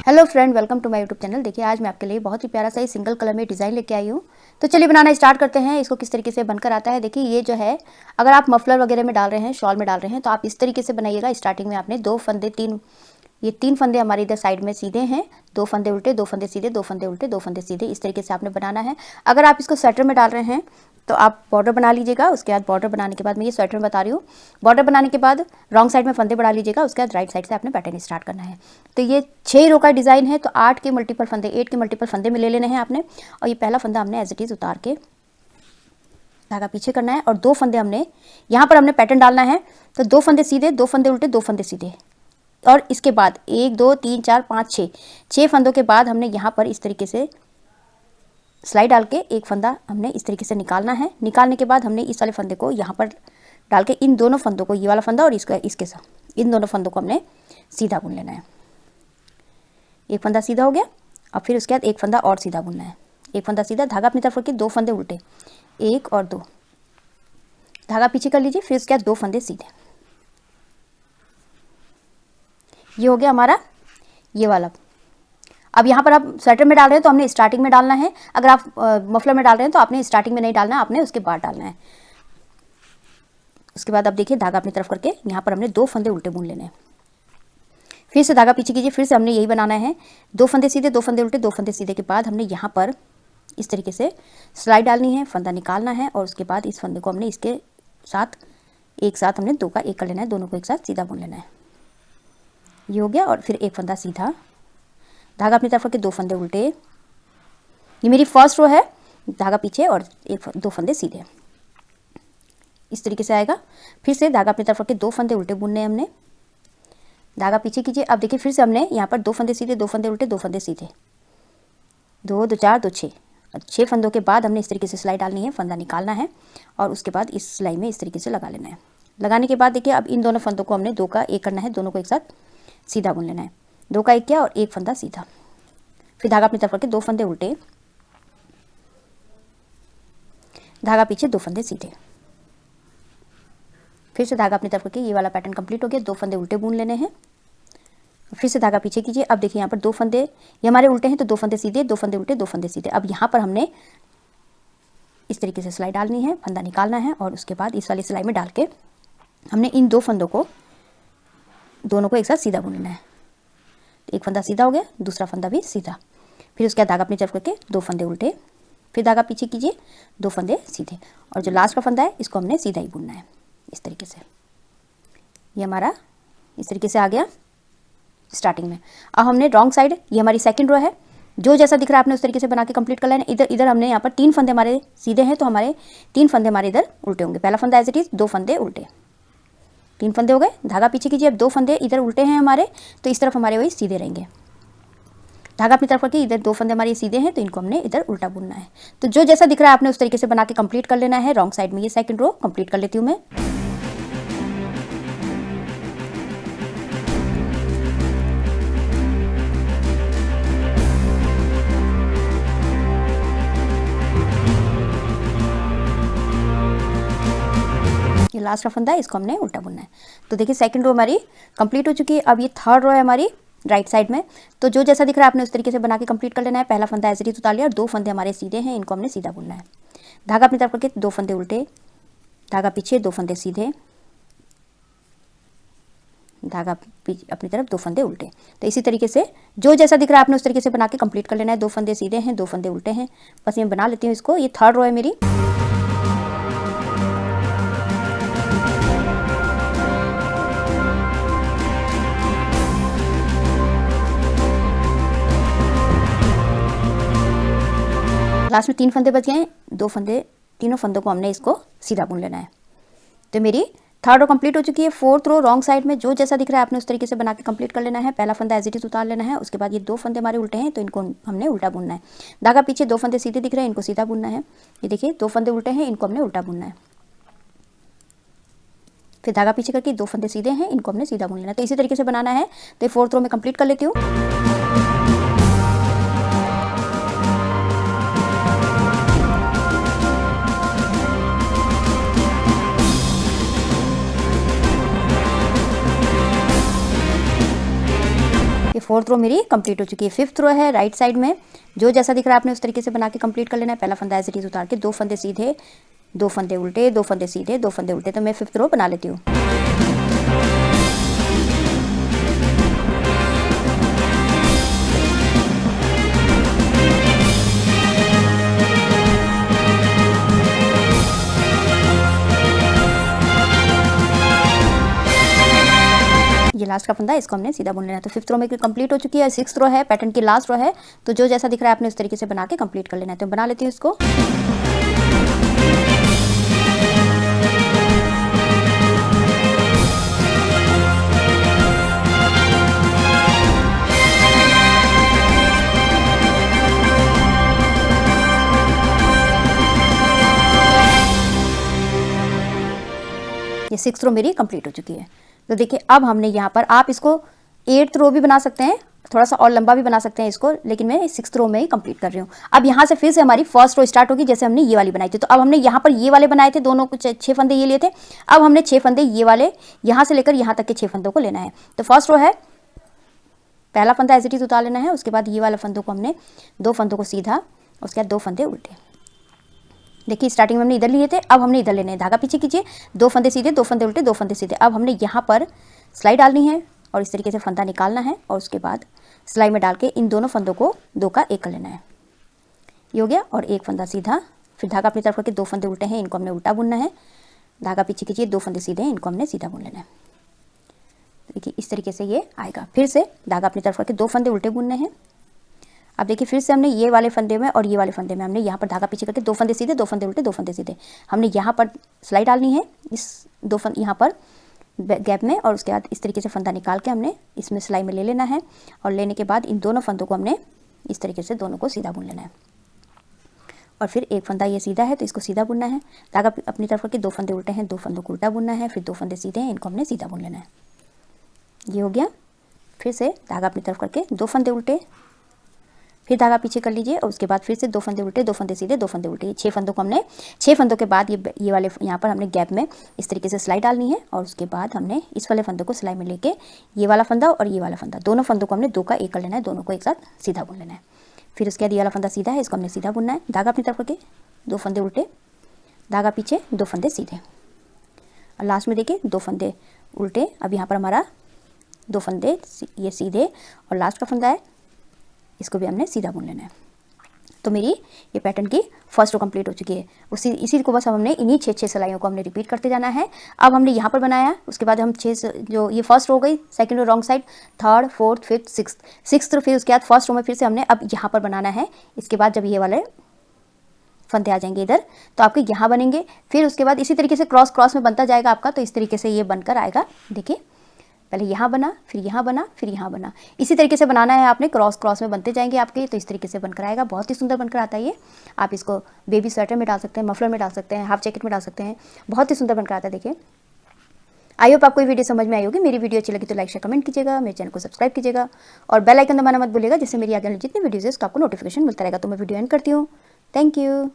Hello friend, welcome to my YouTube channel. देखिए आज मैं आपके लिए बहुत ही प्यारा सा सिंगल कलर में डिज़ाइन लेके आई हूँ। तो चलिए बनाना स्टार्ट करते हैं। इसको किस तरीके से बनकर आता है देखिए। ये जो है, अगर आप मफलर वगैरह में डाल रहे हैं, शॉल में डाल रहे हैं, तो आप इस तरीके से बनाइएगा। स्टार्टिंग में आपने तीन फंदे हमारे इधर साइड में सीधे हैं, 2 फंदे उल्टे, 2 फंदे सीधे, 2 फंदे उल्टे, 2 फंदे सीधे, इस तरीके से आपने बनाना है। अगर आप इसको स्वेटर में डाल रहे हैं तो आप बॉर्डर बना लीजिएगा। उसके बाद बॉर्डर बनाने के बाद, मैं ये स्वेटर में बता रही हूँ, बॉर्डर बनाने के बाद रॉन्ग साइड में फंदे बढ़ा लीजिएगा। उसके बाद राइट साइड से आपने पैटर्न स्टार्ट करना है। तो ये 6 रो का डिज़ाइन है, तो 8 के मल्टीपल फंदे में ले लेने हैं आपने। और ये पहला फंदा हमने एज इट इज़ उतार के धागा पीछे करना है, और 2 फंदे हमने यहाँ पर हमने पैटर्न डालना है। तो 2 फंदे सीधे, 2 फंदे उल्टे, 2 फंदे सीधे, और इसके बाद 1 2 3 4 5 6 फंदों के बाद हमने यहाँ पर इस तरीके से सिलाई डाल के एक फंदा हमने इस तरीके से निकालना है। निकालने के बाद हमने इस वाले फंदे को यहाँ पर डाल के इन दोनों फंदों को, ये वाला फंदा और इसके साथ इन दोनों फंदों को हमने सीधा बुन लेना है। एक फंदा सीधा हो गया। अब फिर उसके बाद एक फंदा और सीधा बुनना है। एक फंदा सीधा, धागा अपनी तरफ रखिए, 2 फंदे उल्टे, 1 और 2, धागा पीछे कर लीजिए। फिर उसके बाद 2 फंदे सीधे। ये हो गया हमारा ये वाला। अब यहाँ पर आप स्वेटर में डाल रहे हैं तो हमने स्टार्टिंग में डालना है। अगर आप मफलर में डाल रहे हैं तो आपने स्टार्टिंग में नहीं डालना है, आपने उसके बाद डालना है। उसके बाद अब देखिए, धागा अपनी तरफ करके यहाँ पर हमने 2 फंदे उल्टे बुन लेने हैं। फिर से धागा पीछे कीजिए। फिर से हमने यही बनाना है, 2 फंदे सीधे, 2 फंदे उल्टे, 2 फंदे सीधे के बाद हमने यहाँ पर इस तरीके से सिलाई डालनी है, फंदा निकालना है, और उसके बाद इस फंदे को हमने इसके साथ एक साथ हमने 2 का 1 कर लेना है, दोनों को एक साथ सीधा बुन लेना है। ये हो गया। और फिर एक फंदा सीधा, धागा अपनी तरफ के 2 फंदे उल्टे, ये मेरी फर्स्ट रो है, धागा पीछे और 2 फंदे सीधे, इस तरीके से आएगा। फिर से धागा अपनी तरफ के 2 फंदे उल्टे बुनने हैं हमने, धागा पीछे कीजिए। अब देखिए, फिर से हमने यहाँ पर 2 फंदे सीधे, 2 फंदे उल्टे, 2 फंदे सीधे, 2 2 4 2 6, 6 फंदों के बाद हमने इस तरीके से सिलाई डालनी है, फंदा निकालना है, और उसके बाद इस सिलाई में इस तरीके से लगा लेना है। लगाने के बाद देखिए, अब इन दोनों फंदों को हमने 2 का 1 करना है, दोनों को एक साथ सीधा बुन लेना है। 2 का 1 किया और 1 फंदा सीधा। फिर धागा अपनी तरफ रख के 2 फंदे उल्टे, धागा पीछे, 2 फंदे सीधे। फिर से धागा अपनी तरफ रखिए। ये वाला पैटर्न कंप्लीट हो गया। 2 फंदे उल्टे बुन लेने हैं। फिर से धागा पीछे कीजिए। अब देखिए, यहाँ पर 2 फंदे ये हमारे उल्टे हैं, तो 2 फंदे सीधे, 2 फंदे उल्टे, 2 फंदे सीधे। अब यहाँ पर हमने इस तरीके से सिलाई डालनी है, फंदा निकालना है, और उसके बाद इस वाली सिलाई में डाल के हमने इन 2 फंदों को, दोनों को एक साथ सीधा बुनना है। एक फंदा सीधा हो गया, दूसरा फंदा भी सीधा। फिर उसके बाद धागा अपनी तरफ करके 2 फंदे उल्टे, फिर धागा पीछे कीजिए, 2 फंदे सीधे, और जो लास्ट का फंदा है इसको हमने सीधा ही बुनना है, इस तरीके से। ये हमारा इस तरीके से आ गया स्टार्टिंग में। अब हमने रॉन्ग साइड, ये हमारी सेकंड रो है, जो जैसा दिख रहा है आपने उस तरीके से बना के कंप्लीट कर लेना। इधर हमने यहाँ पर 3 फंदे हमारे सीधे हैं, तो हमारे 3 फंदे हमारे इधर उल्टे होंगे। पहला फंदा एज इट इज, 2 फंदे उल्टे, 3 फंदे हो गए। धागा पीछे कीजिए। अब 2 फंदे इधर उल्टे हैं हमारे, तो इस तरफ हमारे वही सीधे रहेंगे। धागा अपनी तरफ रखिए। इधर 2 फंदे हमारे सीधे हैं, तो इनको हमने इधर उल्टा बुनना है। तो जो जैसा दिख रहा है आपने उस तरीके से बना के कंप्लीट कर लेना है। रॉन्ग साइड में ये सेकंड रो कंप्लीट कर लेती हूँ मैं। ये लास्ट का फंदा है, इसको हमने उल्टा बुनना है। तो देखिए, सेकंड रो हमारी कंप्लीट हो चुकी है। अब ये थर्ड रो है हमारी राइट साइड में। तो जो जैसा दिख रहा है आपने उस तरीके से बना के कंप्लीट कर लेना है। पहला फंदा ऐसे ही उतार लिया, और 2 फंदे हमारे सीधे हैं, इनको हमने सीधा बुनना है। धागा अपनी तरफ करके 2 फंदे उल्टे, धागा पीछे, 2 फंदे सीधे, धागा अपनी तरफ 2 फंदे उल्टे। तो इसी तरीके से जो जैसा दिख रहा है आपने उस तरीके से बना के कंप्लीट कर लेना है। 2 फंदे सीधे हैं, 2 फंदे उल्टे हैं, बस मैं बना लेती हूँ इसको। ये थर्ड रो है मेरी। लास्ट में 3 फंदे बच गए हैं, 2 फंदे, तीनों फंदों को हमने इसको सीधा बुन लेना है। तो मेरी थर्ड रो कंप्लीट हो चुकी है। फोर्थ रो रॉन्ग साइड में जो जैसा दिख रहा है आपने उस तरीके से बना के कंप्लीट कर लेना है। पहला फंदा एज इट इज उतार लेना है। उसके बाद ये 2 फंदे हमारे उल्टे हैं, तो इनको हमने उल्टा बुनना है। धागा पीछे, 2 फंदे सीधे दिख रहे हैं, इनको सीधा बुनना है। ये देखिए, 2 फंदे उल्टे हैं, इनको हमने उल्टा बुनना है। फिर धागा पीछे करके 2 फंदे सीधे हैं, इनको हमने सीधा बुन लेना है। तो इसी तरीके से बनाना है। तो ये फोर्थ रो में कंप्लीट कर लेती हूँ। ये 4th रो मेरी कंप्लीट हो चुकी है। 5th रो है राइट साइड में, जो जैसा दिख रहा है आपने उस तरीके से बना के कंप्लीट कर लेना है। पहला फंदा एज इट इज उतार के 2 फंदे सीधे, 2 फंदे उल्टे, 2 फंदे सीधे, 2 फंदे उल्टे। तो मैं 5th रो बना लेती हूँ। ये लास्ट का फंदा, इसको हमने सीधा बुन लेना है। तो 5th रो में कंप्लीट हो चुकी है। 6th रो है, पैटर्न की लास्ट रो है। तो जो जैसा दिख रहा है आपने उस तरीके से बना के कंप्लीट कर लेना है। तो बना लेती हूँ इसको। ये 6th रो मेरी कंप्लीट हो चुकी है। तो देखिए अब हमने यहाँ पर, आप इसको 8th रो भी बना सकते हैं, थोड़ा सा और लंबा भी बना सकते हैं इसको, लेकिन मैं 6th रो में ही कंप्लीट कर रही हूँ। अब यहाँ से फिर से हमारी 1st रो स्टार्ट होगी, जैसे हमने ये वाली बनाई थी। तो अब हमने यहाँ पर ये वाले बनाए थे, दोनों कुछ 6 फंदे ये लिए थे। अब हमने 6 फंदे ये वाले यहाँ से लेकर यहाँ तक के 6 फंदों को लेना है। तो 1st रो है, पहला फंदा एज इट इज उतार लेना है। उसके बाद ये वाले फंदों को हमने 2 फंदों को सीधा, उसके बाद 2 फंदे उल्टे। देखिए स्टार्टिंग में हमने इधर लिए थे, अब हमने इधर लेने हैं। धागा पीछे कीजिए, 2 फंदे सीधे, 2 फंदे उल्टे, 2 फंदे सीधे। अब हमने यहाँ पर सिलाई डालनी है और इस तरीके से फंदा निकालना है और उसके बाद सिलाई में डाल के इन दोनों फंदों को 2 का 1 कर लेना है। ये हो गया। और एक फंदा सीधा, फिर धागा अपनी तरफ करके 2 फंदे उल्टे हैं, इनको हमने उल्टा बुनना है। धागा पीछे कीजिए, 2 फंदे सीधे हैं, इनको हमने सीधा बुन लेना है। देखिए इस तरीके से ये आएगा। फिर से धागा अपनी तरफ करके 2 फंदे उल्टे बुनने हैं। अब देखिए फिर से हमने ये वाले फंदे में और ये वाले फंदे में हमने यहाँ पर धागा पीछे करके 2 फंदे सीधे, 2 फंदे उल्टे, 2 फंदे सीधे। हमने यहाँ पर सिलाई डालनी है इस 2 फंदे यहाँ पर गैप में, और उसके बाद इस तरीके से फंदा निकाल के हमने इसमें सिलाई में ले लेना है। और लेने के बाद इन दोनों फंदों को हमने इस तरीके से दोनों को सीधा बुन लेना है। और फिर एक फंदा ये सीधा है तो इसको सीधा बुनना है। धागा अपनी तरफ करके 2 फंदे उल्टे हैं, 2 फंदों को उल्टा बुनना है। फिर 2 फंदे सीधे हैं, इनको हमने सीधा बुन लेना है। ये हो गया। फिर से धागा अपनी तरफ करके 2 फंदे उल्टे, फिर धागा पीछे कर लीजिए और उसके बाद फिर से 2 फंदे उल्टे, 2 फंदे सीधे, 2 फंदे उल्टे। 6 फंदों को हमने, 6 फंदों के बाद ये वाले यहाँ पर हमने गैप में इस तरीके से सिलाई डालनी है। और उसके बाद हमने इस वाले फंदों को सिलाई में लेके ये वाला फंदा और ये वाला फंदा, दोनों फंदों को हमने 2 का 1 कर लेना है, दोनों को एक साथ सीधा बुन लेना है। फिर उसके बाद ये वाला फंदा सीधा है, इसको हमने सीधा बुनना है। धागा अपनी तरफ करके 2 फंदे उल्टे, धागा पीछे, 2 फंदे सीधे, और लास्ट में देखिए 2 फंदे उल्टे। अब यहाँ पर हमारा 2 फंदे ये सीधे और लास्ट का फंदा है, इसको भी हमने सीधा बुन लेना है। तो मेरी ये पैटर्न की 1st रो कंप्लीट हो चुकी है। इसी को बस हमने इन्हीं 6 सिलाइयों को हमने रिपीट करते जाना है। अब हमने यहाँ पर बनाया, उसके बाद हम 6 जो ये 1st रो हो गई, 2nd रो wrong side, 3rd, 4th, 5th, 6th रो। फिर उसके बाद 1st रो में फिर से हमने अब यहाँ पर बनाना है। इसके बाद जब ये वाले फंदे आ जाएंगे इधर तो आपके यहाँ बनेंगे। फिर उसके बाद इसी तरीके से क्रॉस क्रॉस में बनता जाएगा आपका। तो इस तरीके से ये बनकर आएगा। देखिए पहले यहाँ बना, फिर यहाँ बना, फिर यहाँ बना, इसी तरीके से बनाना है आपने। क्रॉस क्रॉस में बनते जाएंगे आपके, तो इस तरीके से बनकर आएगा। बहुत ही सुंदर बनकर आता है ये। आप इसको बेबी स्वेटर में डाल सकते हैं, मफलर में डाल सकते हैं, हाफ जैकेट में डाल सकते हैं। बहुत ही सुंदर बनकर आता है। देखिए आई होप आपको ये वीडियो समझ में आई होगी। मेरी वीडियो अच्छी लगी तो लाइक शेयर कमेंट कीजिएगा, मेरे चैनल को सब्सक्राइब कीजिएगा और बेल आइकन दबाना मत भूलिएगा, जिससे मेरी आगे जितनी वीडियोज़ है उसका आपको नोटिफिकेशन मिलता रहेगा। तो मैं वीडियो एंड करती हूँ। Thank you.